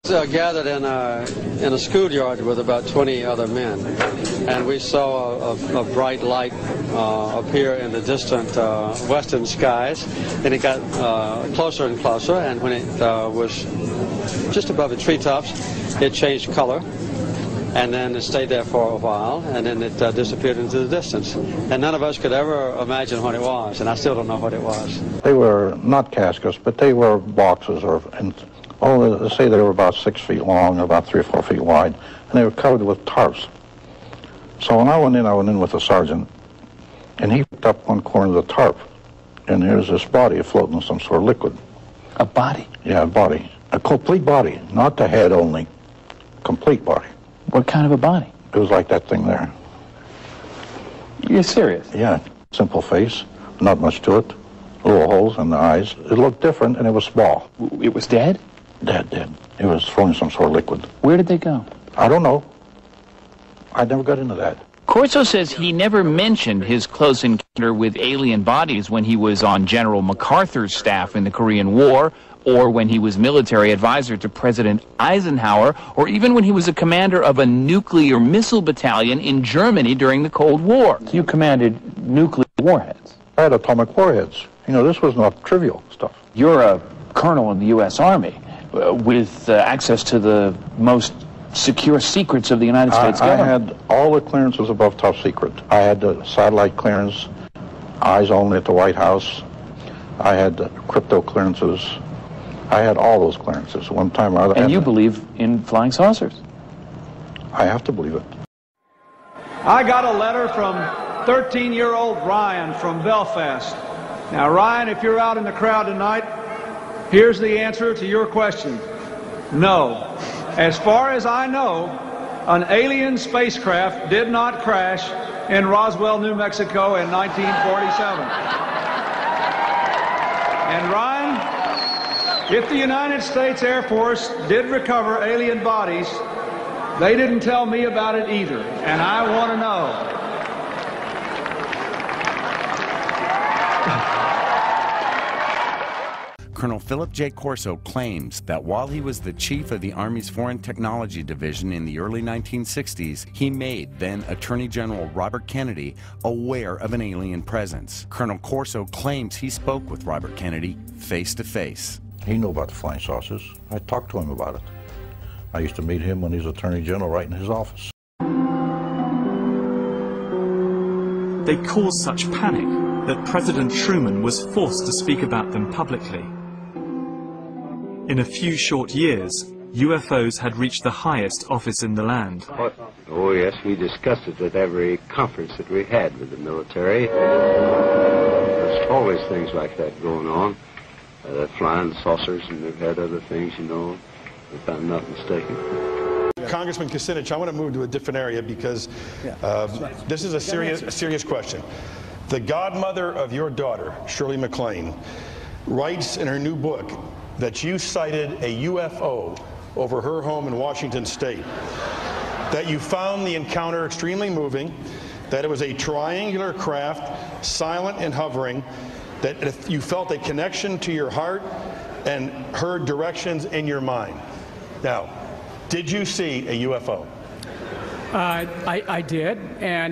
Gathered in a schoolyard with about 20 other men, and we saw a bright light appear in the distant western skies, and it got closer and closer, and when it was just above the treetops, it changed color, and then it stayed there for a while, and then it disappeared into the distance. And none of us could ever imagine what it was, and I still don't know what it was. They were not caskets, but they were boxes, they say they were about 6 feet long, about 3 or 4 feet wide, and they were covered with tarps. So when I went in with the sergeant, and he picked up one corner of the tarp, and there's this body floating in some sort of liquid. A body? Yeah, a body. A complete body, not the head only. Complete body. What kind of a body? It was like that thing there. You're serious? Yeah, simple face, not much to it. Little holes in the eyes. It looked different, and it was small. It was dead? Dead. It was thrown in some sort of liquid. Where did they go? I don't know. I never got into that. Corso says he never mentioned his close encounter with alien bodies when he was on General MacArthur's staff in the Korean War, or when he was military advisor to President Eisenhower, or even when he was a commander of a nuclear missile battalion in Germany during the Cold War. You commanded nuclear warheads? I had atomic warheads. You know, this was not trivial stuff. You're a colonel in the U.S. Army with access to the most secure secrets of the United States government. I had all the clearances above top secret. I had the satellite clearance, eyes only at the White House. I had the crypto clearances. I had all those clearances one time or other. And you believe in flying saucers? I have to believe it. I got a letter from 13-year-old Ryan from Belfast. Now, Ryan, if you're out in the crowd tonight, here's the answer to your question. No. As far as I know, an alien spacecraft did not crash in Roswell, New Mexico in 1947. And Ryan, if the United States Air Force did recover alien bodies, they didn't tell me about it either, and I want to know. Colonel Philip J. Corso claims that while he was the chief of the Army's Foreign Technology Division in the early 1960s, he made then Attorney General Robert Kennedy aware of an alien presence. Colonel Corso claims he spoke with Robert Kennedy face to face. He knew about the flying saucers. I talked to him about it. I used to meet him when he was Attorney General right in his office. They caused such panic that President Truman was forced to speak about them publicly. In a few short years, UFOs had reached the highest office in the land. Oh yes, we discussed it at every conference that we had with the military. There's always things like that going on. Flying saucers, and they've had other things, you know, if I'm not mistaken. Congressman Kucinich, I want to move to a different area because this is a serious question. The godmother of your daughter, Shirley MacLaine, writes in her new book that you cited a UFO over her home in Washington State, that you found the encounter extremely moving, that it was a triangular craft, silent and hovering, that if you felt a connection to your heart and heard directions in your mind. Now, did you see a UFO? I did, and